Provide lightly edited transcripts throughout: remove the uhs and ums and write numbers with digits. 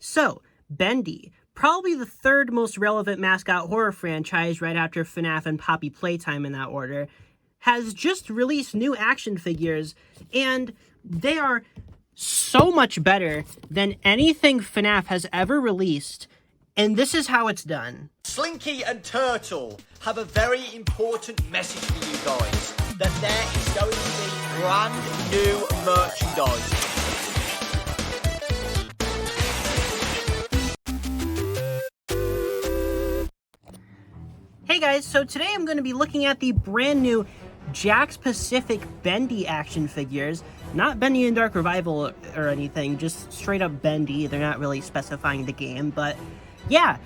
So, Bendy, probably the third most relevant Mascot horror franchise right after FNAF and Poppy Playtime in that order, has just released new action figures, and they are so much better than anything FNAF has ever released, and this is how it's done. Slinky and Turtle have a very important message for you guys, that there is going to be brand new merchandise. Hey guys, so today I'm going to be looking at the brand new Jakks Bendy action figures. Not Bendy and Dark Revival or anything, just straight up Bendy. They're not really specifying the game, but yeah,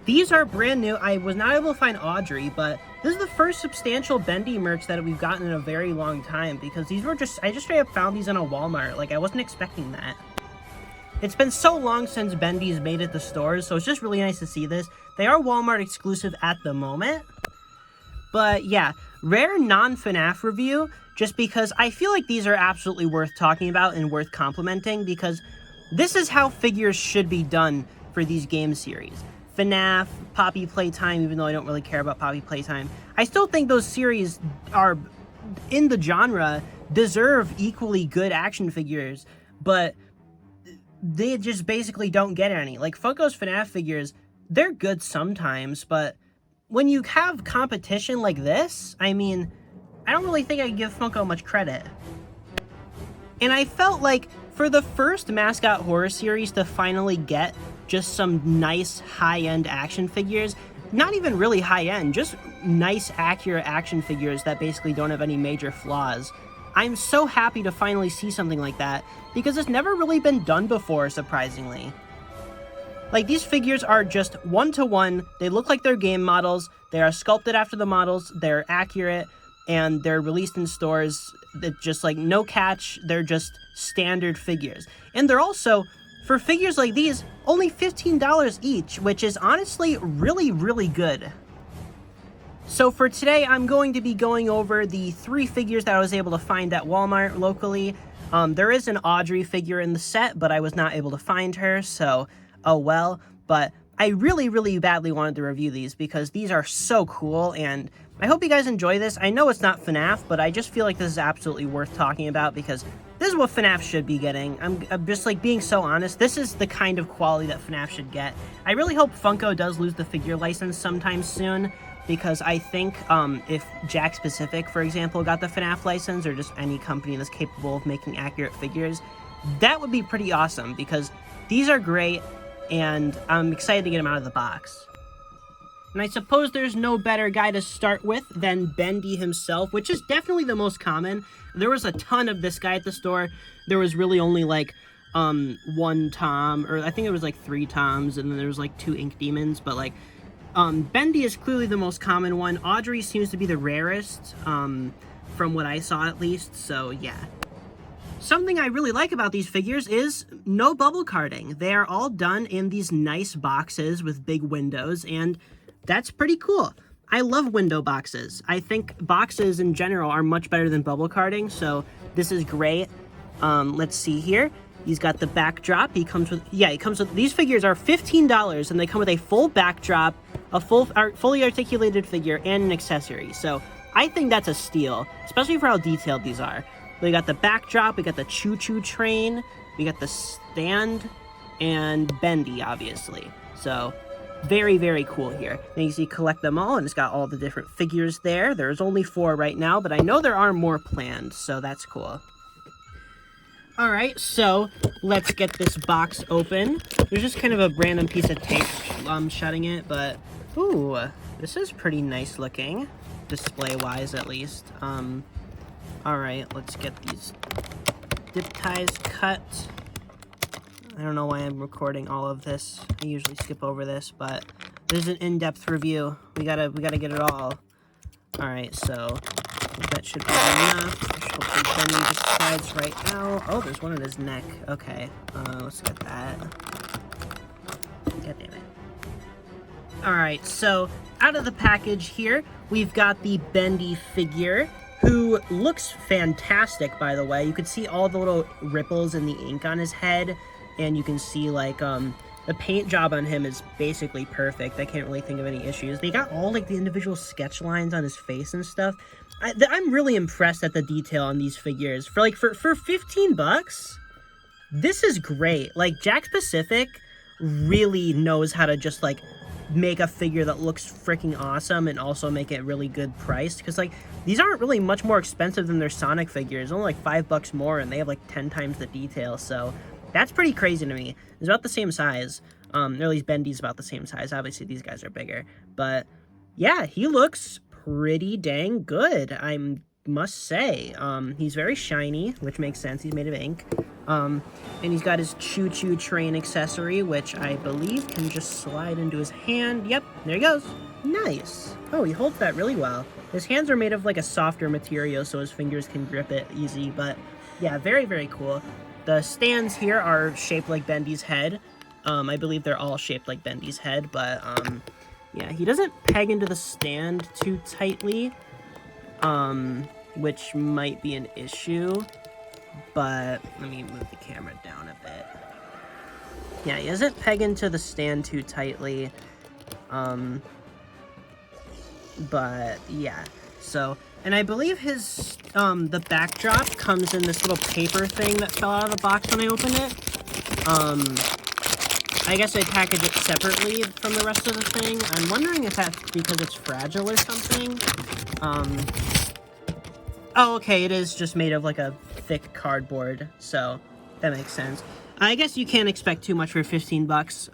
these are brand new. I was not able to find Audrey, but this is the first substantial Bendy merch that we've gotten in a very long time, because these were I just straight up found these in a Walmart. Like, I wasn't expecting that. It's been so long since Bendy's made it to stores, so it's just really nice to see this. They are Walmart exclusive at the moment. But yeah, rare non-FNAF review, just because I feel like these are absolutely worth talking about and worth complimenting, because this is how figures should be done for these game series. FNAF, Poppy Playtime, even though I don't really care about Poppy Playtime, I still think those series are, in the genre, deserve equally good action figures, but they just basically don't get any. Like, Funko's FNAF figures, they're good sometimes, but when you have competition like this, I mean, I don't really think I can give Funko much credit. And I felt like for the first Mascot horror series to finally get just some nice high-end action figures, not even really high-end, just nice, accurate action figures that basically don't have any major flaws, I'm so happy to finally see something like that, because it's never really been done before, surprisingly. Like, these figures are just one-to-one, they look like they're game models, they are sculpted after the models, they're accurate, and they're released in stores. That just, like, no catch, they're just standard figures. And they're also, for figures like these, only $15 each, which is honestly really, really good. So for today, I'm going to be going over the 3 figures that I was able to find at Walmart locally. There is an Audrey figure in the set, but I was not able to find her, so oh well. But I really, really badly wanted to review these because these are so cool, and I hope you guys enjoy this. I know it's not FNAF, but I just feel like this is absolutely worth talking about because this is what FNAF should be getting. I'm just, like, being so honest. This is the kind of quality that FNAF should get. I really hope Funko does lose the figure license sometime soon, because I think if Jakks Pacific, for example, got the FNAF license, or just any company that's capable of making accurate figures, that would be pretty awesome, because these are great, and I'm excited to get them out of the box. And I suppose there's no better guy to start with than Bendy himself, which is definitely the most common. There was a ton of this guy at the store. There was really only, like, one Tom, or I think it was, like, 3 Toms, and then there was, like, 2 Ink Demons, but, like, Bendy is clearly the most common one. Audrey seems to be the rarest, from what I saw at least, so yeah. Something I really like about these figures is no bubble carding. They are all done in these nice boxes with big windows, and that's pretty cool. I love window boxes. I think boxes in general are much better than bubble carding, so this is great. Let's see here. He's got the backdrop. He comes with, these figures are $15, and they come with a full backdrop, a fully articulated figure, and an accessory. So I think that's a steal, especially for how detailed these are. We got the backdrop, we got the choo-choo train, we got the stand, and Bendy, obviously. So very, very cool here. Then you see collect them all, and it's got all the different figures there. There's only 4 right now, but I know there are more planned, so that's cool. Alright, so let's get this box open. There's just kind of a random piece of tape shutting it, but ooh, this is pretty nice looking, display-wise at least. Alright, let's get these zip ties cut. I don't know why I'm recording all of this. I usually skip over this, but there's an in-depth review. We gotta get it all. Alright, so that should be enough. Hopefully Bendy decides right now. Oh, there's one in his neck. Okay, let's get that. God damn it. Alright, so out of the package here, we've got the Bendy figure, who looks fantastic, by the way. You can see all the little ripples in the ink on his head, and you can see, like, The paint job on him is basically perfect. I can't really think of any issues. They got all like the individual sketch lines on his face and stuff. I'm really impressed at the detail on these figures. For 15 bucks, this is great. Like, Jakks Pacific really knows how to just like make a figure that looks freaking awesome and also make it really good priced, because like these aren't really much more expensive than their Sonic figures. Only like $5 more, and they have like 10 times the detail. So that's pretty crazy to me. It's about the same size. Or at least Bendy's about the same size. Obviously these guys are bigger, but yeah, he looks pretty dang good, I must say. He's very shiny, which makes sense. He's made of ink. And he's got his choo-choo train accessory, which I believe can just slide into his hand. Yep, there he goes. Nice. Oh, he holds that really well. His hands are made of like a softer material, so his fingers can grip it easy. But yeah, very, very cool. The stands here are shaped like Bendy's head. I believe they're all shaped like Bendy's head, but yeah, he doesn't peg into the stand too tightly, which might be an issue. But let me move the camera down a bit. Yeah, he doesn't peg into the stand too tightly. But yeah, so, and I believe his, the backdrop comes in this little paper thing that fell out of the box when I opened it. I guess I package it separately from the rest of the thing. I'm wondering if that's because it's fragile or something. Oh, okay, it is just made of like a thick cardboard, so that makes sense. I guess you can't expect too much for 15 bucks.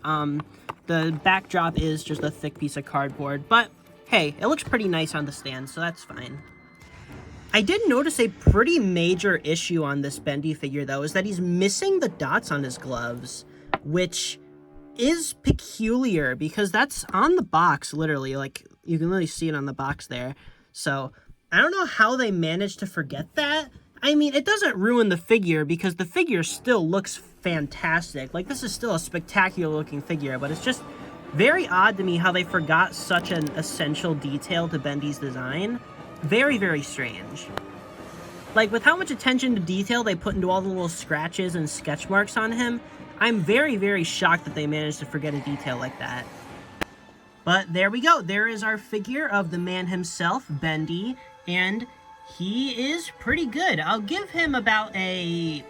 The backdrop is just a thick piece of cardboard, but hey, it looks pretty nice on the stand, so that's fine. I did notice a pretty major issue on this Bendy figure, though, is that he's missing the dots on his gloves, which is peculiar because that's on the box, literally. Like, you can literally see it on the box there. So I don't know how they managed to forget that. I mean, it doesn't ruin the figure because the figure still looks fantastic. Like, this is still a spectacular looking figure, but it's just very odd to me how they forgot such an essential detail to Bendy's design. Very, very strange. Like, with how much attention to detail they put into all the little scratches and sketch marks on him, I'm very, very shocked that they managed to forget a detail like that. But there we go. There is our figure of the man himself, Bendy, and he is pretty good. I'll give him about a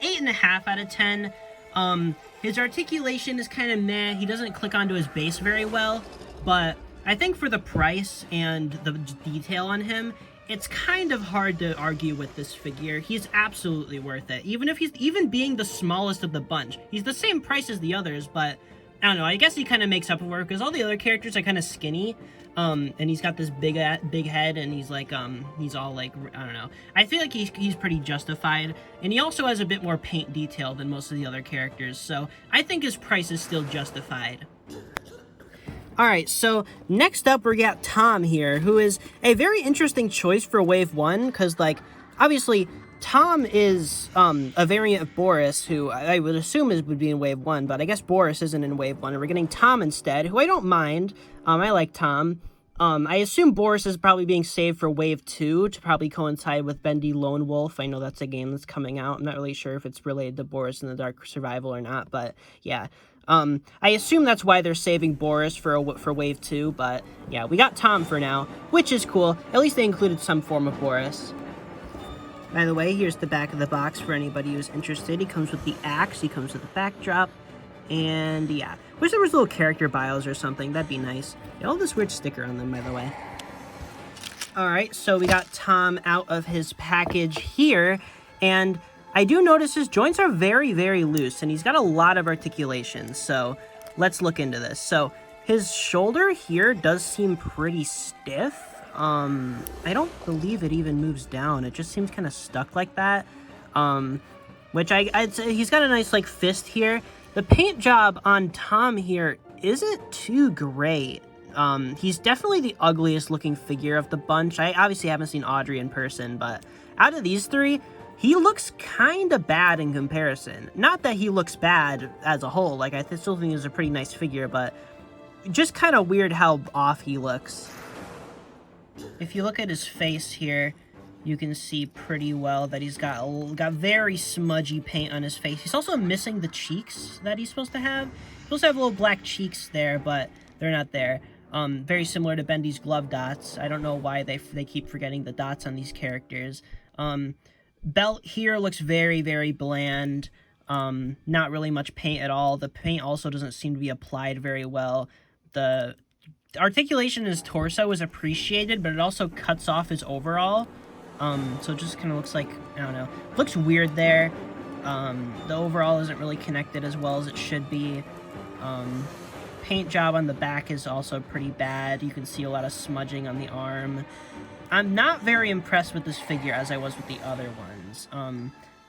8.5 out of 10. His articulation is kind of meh. He doesn't click onto his base very well, but I think for the price and the detail on him, it's kind of hard to argue with this figure. He's absolutely worth it. Even being the smallest of the bunch. He's the same price as the others, but I don't know. I guess he kind of makes up for it because all the other characters are kind of skinny. And he's got this big head, and he's like, he's all like, I don't know. I feel like he's pretty justified, and he also has a bit more paint detail than most of the other characters, so I think his price is still justified. Alright, so next up we got Tom here, who is a very interesting choice for Wave 1, because, like, obviously, Tom is a variant of Boris, who I would assume would be in Wave 1, but I guess Boris isn't in Wave 1, and we're getting Tom instead, who I don't mind. I like Tom. I assume Boris is probably being saved for Wave 2 to probably coincide with Bendy Lone Wolf. I know that's a game that's coming out. I'm not really sure if it's related to Boris and the Dark Survival or not, but yeah. I assume that's why they're saving Boris for Wave 2, but yeah, we got Tom for now, which is cool. At least they included some form of Boris. By the way, here's the back of the box for anybody who's interested. He comes with the axe, he comes with the backdrop, and yeah. Wish there was little character bios or something, that'd be nice. They all have this weird sticker on them, by the way. Alright, so we got Tom out of his package here, and I do notice his joints are very, very loose, and he's got a lot of articulation, so let's look into this. So, his shoulder here does seem pretty stiff. I don't believe it even moves down. It just seems kind of stuck like that. Which I'd say he's got a nice, like, fist here. The paint job on Tom here isn't too great. He's definitely the ugliest looking figure of the bunch. I obviously haven't seen Audrey in person, but out of these three, he looks kind of bad in comparison. Not that he looks bad as a whole. Like, I still think he's a pretty nice figure, but just kind of weird how off he looks. If you look at his face here, you can see pretty well that he's got very smudgy paint on his face. He's also missing the cheeks that he's supposed to have. He's supposed to have little black cheeks there, but they're not there. Very similar to Bendy's glove dots. I don't know why they keep forgetting the dots on these characters. Belt here looks very, very bland. Not really much paint at all. The paint also doesn't seem to be applied very well. The articulation in his torso is appreciated, but it also cuts off his overall. So it just kind of looks like, I don't know, looks weird there. The overall isn't really connected as well as it should be. Paint job on the back is also pretty bad. You can see a lot of smudging on the arm. I'm not very impressed with this figure as I was with the other ones.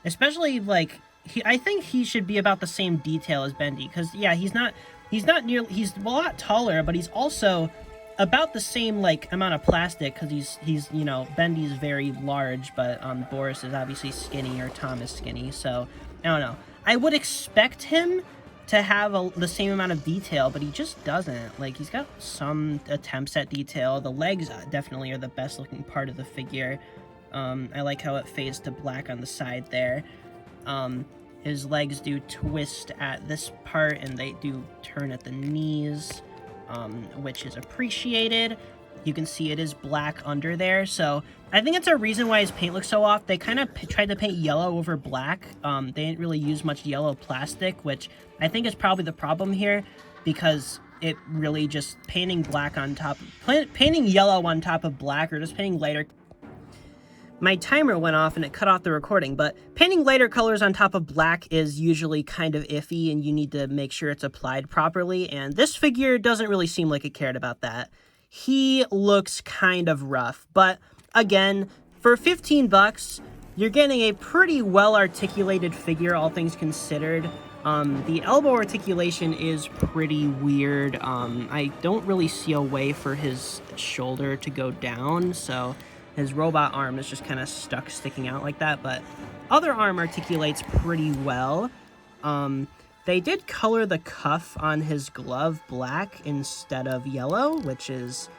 Especially, like, I think he should be about the same detail as Bendy, because, yeah, he's a lot taller, but he's also about the same, like, amount of plastic, because he's, you know, Bendy's very large, but, Boris is obviously skinny, or Tom is skinny, so, I don't know. I would expect him to have the same amount of detail, but he just doesn't. Like, he's got some attempts at detail. The legs definitely are the best looking part of the figure. I like how it fades to black on the side there. His legs do twist at this part, and they do turn at the knees, which is appreciated. You can see it is black under there, so I think it's a reason why his paint looks so off. They kind of tried to paint yellow over black. They didn't really use much yellow plastic, which I think is probably the problem here, because it really just painting black on top, painting yellow on top of black, or just painting lighter. My timer went off and it cut off the recording, but painting lighter colors on top of black is usually kind of iffy, and you need to make sure it's applied properly, and this figure doesn't really seem like it cared about that. He looks kind of rough, but again, for 15 bucks, you're getting a pretty well-articulated figure, all things considered. The elbow articulation is pretty weird. I don't really see a way for his shoulder to go down, so his robot arm is just kind of stuck sticking out like that, but other arm articulates pretty well. They did color the cuff on his glove black instead of yellow, which is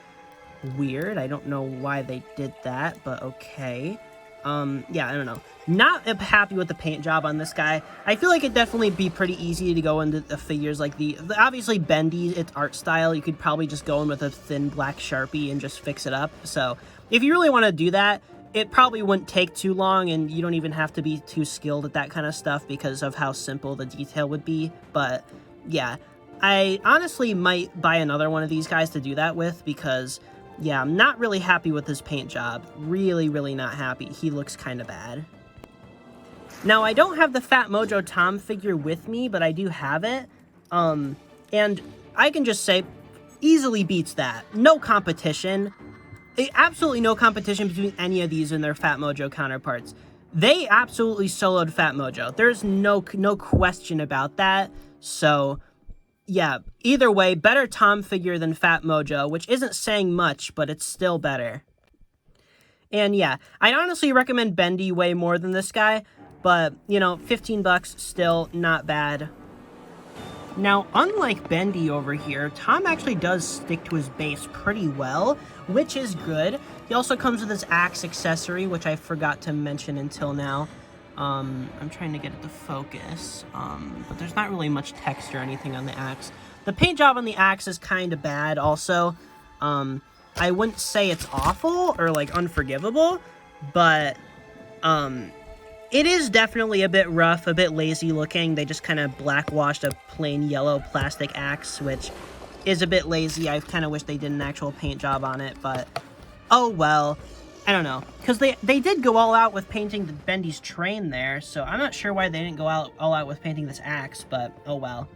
weird. I don't know why they did that, but okay. Yeah, I don't know. Not happy with the paint job on this guy. I feel like it'd definitely be pretty easy to go into the figures like obviously Bendy, its art style, you could probably just go in with a thin black Sharpie and just fix it up. So if you really want to do that, it probably wouldn't take too long, and you don't even have to be too skilled at that kind of stuff because of how simple the detail would be. But yeah, I honestly might buy another one of these guys to do that with, because yeah, I'm not really happy with his paint job. Really, really not happy. He looks kind of bad. Now, I don't have the Fat Mojo Tom figure with me, but I do have it. And I can just say, easily beats that. No competition. Absolutely no competition between any of these and their Fat Mojo counterparts. They absolutely soloed Fat Mojo. There's no question about that. So yeah, either way, better Tom figure than Fat Mojo, which isn't saying much, but it's still better. And yeah, I'd honestly recommend Bendy way more than this guy, but, you know, 15 bucks, still not bad. Now, unlike Bendy over here, Tom actually does stick to his base pretty well, which is good. He also comes with his axe accessory, which I forgot to mention until now. I'm trying to get it to focus, but there's not really much text or anything on the axe. The paint job on the axe is kind of bad also. I wouldn't say it's awful or, like, unforgivable, but it is definitely a bit rough, a bit lazy looking. They just kind of blackwashed a plain yellow plastic axe, which is a bit lazy. I kind of wish they did an actual paint job on it, but oh well. I don't know, because they did go all out with painting the Bendy's train there, so I'm not sure why they didn't go all out with painting this axe, but oh well.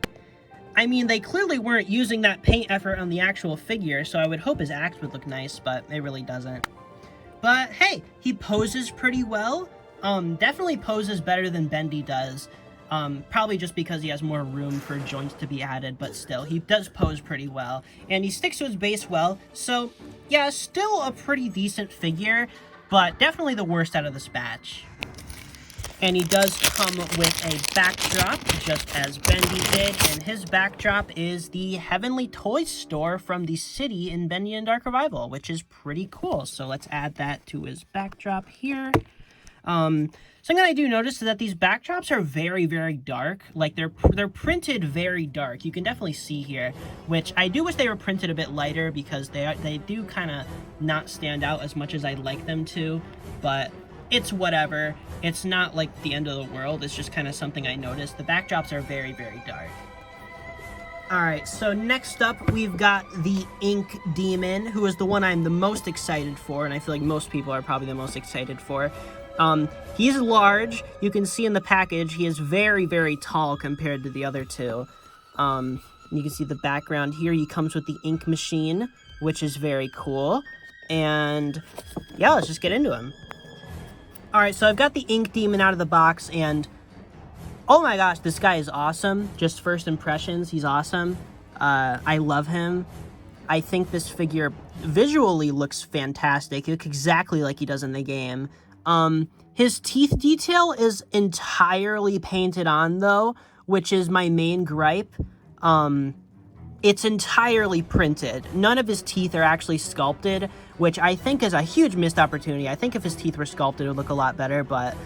I mean, they clearly weren't using that paint effort on the actual figure, so I would hope his axe would look nice, but it really doesn't. But hey, he poses pretty well. Definitely poses better than Bendy does. Probably just because he has more room for joints to be added, but still, he does pose pretty well. And he sticks to his base well, so yeah, still a pretty decent figure, but definitely the worst out of this batch. And he does come with a backdrop, just as Bendy did, and his backdrop is the Heavenly Toy Store from the city in Bendy and Dark Revival, which is pretty cool. So let's add that to his backdrop here. Something I do notice is that these backdrops are very, very dark. Like, they're printed very dark. You can definitely see here, which I do wish they were printed a bit lighter because they do kind of not stand out as much as I'd like them to, but it's whatever. It's not like the end of the world. It's just kind of something I noticed. The backdrops are very, very dark. Alright, so next up we've got the Ink Demon, who is the one I'm the most excited for, and I feel like most people are probably the most excited for. He's large. You can see in the package he is very, very tall compared to the other two. You can see the background here. He comes with the ink machine, which is very cool. And yeah, let's just get into him. Alright, so I've got the Ink Demon out of the box, and oh my gosh, this guy is awesome. Just first impressions, he's awesome. I love him. I think this figure visually looks fantastic. He looks exactly like he does in the game. His teeth detail is entirely painted on, though, which is my main gripe. It's entirely printed. None of his teeth are actually sculpted, which I think is a huge missed opportunity. I think if his teeth were sculpted, it would look a lot better, but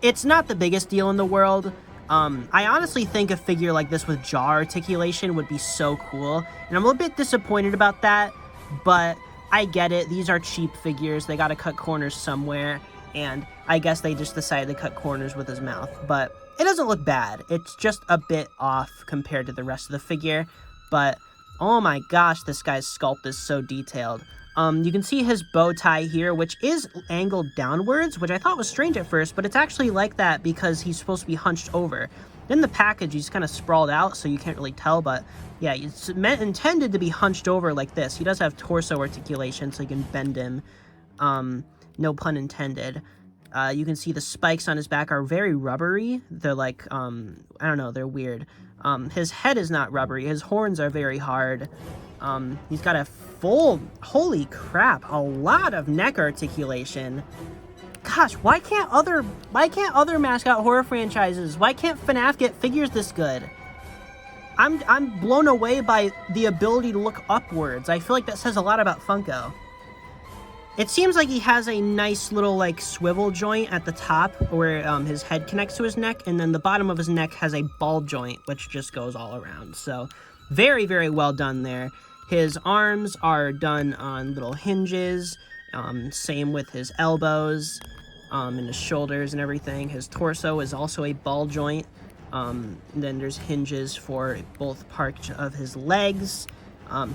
it's not the biggest deal in the world. I honestly think a figure like this with jaw articulation would be so cool, and I'm a bit disappointed about that, but I get it. These are cheap figures. They gotta cut corners somewhere, and I guess they just decided to cut corners with his mouth, but it doesn't look bad. It's just a bit off compared to the rest of the figure, but oh my gosh, this guy's sculpt is so detailed. You can see his bow tie here, which is angled downwards, which I thought was strange at first, but it's actually like that because he's supposed to be hunched over. In the package, he's kind of sprawled out, so you can't really tell, but yeah, it's intended to be hunched over like this. He does have torso articulation, so you can bend him. No pun intended. You can see the spikes on his back are very rubbery. They're like, I don't know, they're weird. His head is not rubbery. His horns are very hard. He's got a full, holy crap, a lot of neck articulation. Gosh, why can't other Mascot horror franchises, why can't FNAF get figures this good? I'm blown away by the ability to look upwards. I feel like that says a lot about Funko. It seems like he has a nice little, like, swivel joint at the top where his head connects to his neck, and then the bottom of his neck has a ball joint, which just goes all around. So, very, very well done there. His arms are done on little hinges, same with his elbows, and his shoulders and everything. His torso is also a ball joint. Then there's hinges for both parts of his legs.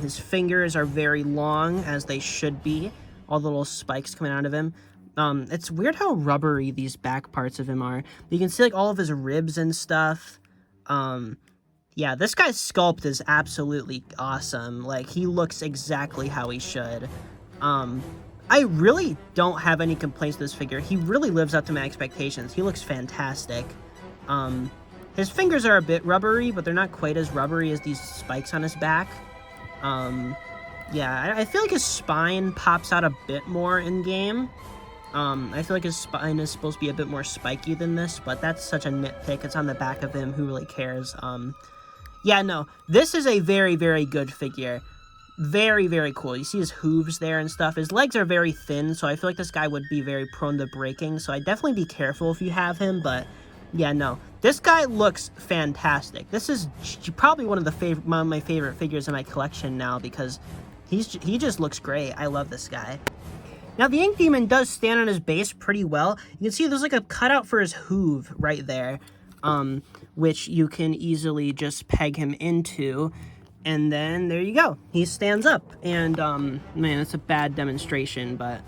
His fingers are very long, as they should be. All the little spikes coming out of him. It's weird how rubbery these back parts of him are. You can see, like, all of his ribs and stuff. Yeah, this guy's sculpt is absolutely awesome. Like, he looks exactly how he should. I really don't have any complaints with this figure. He really lives up to my expectations. He looks fantastic. His fingers are a bit rubbery, but they're not quite as rubbery as these spikes on his back. Yeah, I feel like his spine pops out a bit more in-game. I feel like his spine is supposed to be a bit more spiky than this, but that's such a nitpick. It's on the back of him. Who really cares? Yeah, no. This is a very, very good figure. Very, very cool. You see his hooves there and stuff. His legs are very thin, so I feel like this guy would be very prone to breaking, so I'd definitely be careful if you have him, but yeah, no. This guy looks fantastic. This is probably one of my favorite figures in my collection now because he just looks great. I love this guy. Now, the Ink Demon does stand on his base pretty well. You can see there's like a cutout for his hoof right there, which you can easily just peg him into. And then there you go. He stands up. And, man, it's a bad demonstration, but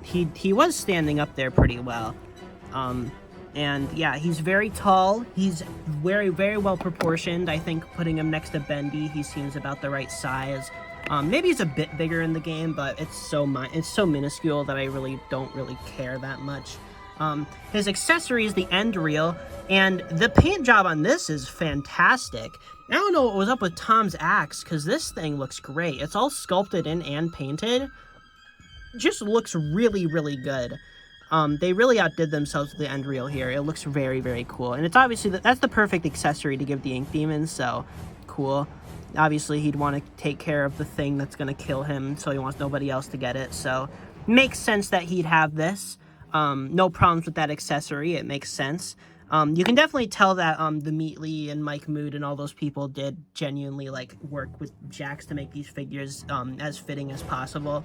he was standing up there pretty well. And yeah, he's very tall. He's very, very well proportioned. I think putting him next to Bendy, he seems about the right size. Maybe he's a bit bigger in the game, but it's so minuscule that I really don't care that much. His accessory is the end reel, and the paint job on this is fantastic. I don't know what was up with Tom's axe, because this thing looks great. It's all sculpted in and painted. Just looks really, really good. They really outdid themselves with the end reel here. It looks very, very cool. And it's obviously, that's the perfect accessory to give the Ink Demon, so cool. Obviously, he'd want to take care of the thing that's going to kill him, so he wants nobody else to get it. So, makes sense that he'd have this. No problems with that accessory. It makes sense. You can definitely tell that the Meatly and Mike Mood and all those people did genuinely, like, work with Jakks to make these figures as fitting as possible.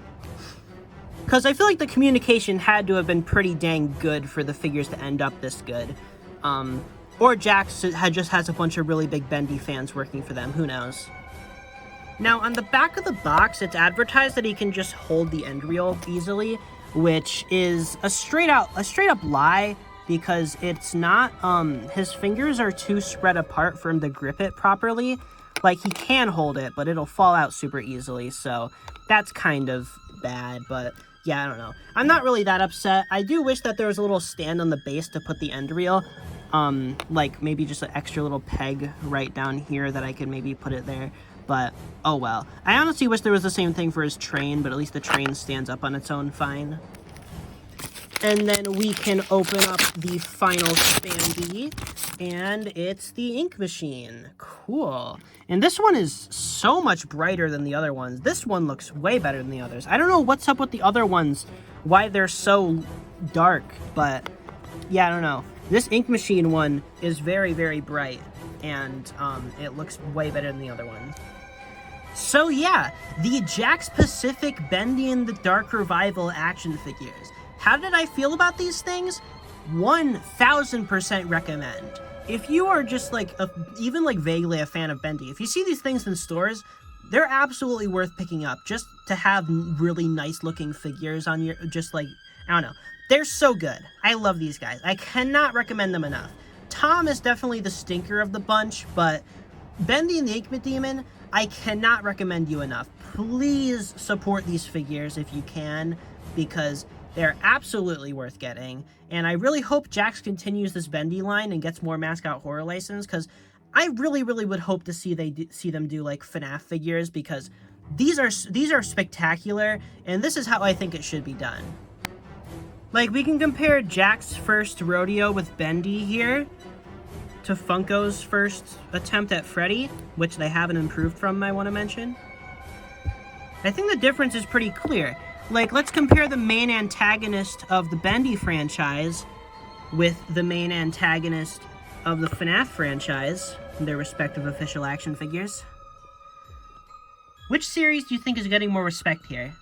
Because I feel like the communication had to have been pretty dang good for the figures to end up this good. Or Jakks just has a bunch of really big Bendy fans working for them. Who knows? Now, on the back of the box, it's advertised that he can just hold the end reel easily, which is a straight up lie, because it's not, his fingers are too spread apart for him to grip it properly. Like, he can hold it, but it'll fall out super easily, so that's kind of bad, but yeah, I don't know. I'm not really that upset. I do wish that there was a little stand on the base to put the end reel, like maybe just an extra little peg right down here that I could maybe put it there, but oh well. I honestly wish there was the same thing for his train, but at least the train stands up on its own fine. And then we can open up the final Spandy, and it's the ink machine. Cool. And this one is so much brighter than the other ones. This one looks way better than the others. I don't know what's up with the other ones, why they're so dark, but yeah, I don't know. This ink machine one is very, very bright, and it looks way better than the other one. So yeah, the Jakks Pacific Bendy in the Dark Revival action figures. How did I feel about these things? 1000% recommend. If you are just like, even like vaguely a fan of Bendy, if you see these things in stores, they're absolutely worth picking up just to have really nice looking figures on your, just like, I don't know. They're so good. I love these guys. I cannot recommend them enough. Tom is definitely the stinker of the bunch, but Bendy and the Ink Demon, I cannot recommend you enough. Please support these figures if you can, because they're absolutely worth getting, and I really hope Jakks continues this Bendy line and gets more Mascot horror license, because I really, really would hope to see them do like FNAF figures, because these are spectacular, and this is how I think it should be done. Like, we can compare Jakks' first rodeo with Bendy here to Funko's first attempt at Freddy, which they haven't improved from, I want to mention. I think the difference is pretty clear. Like, let's compare the main antagonist of the Bendy franchise with the main antagonist of the FNAF franchise, their respective official action figures. Which series do you think is getting more respect here?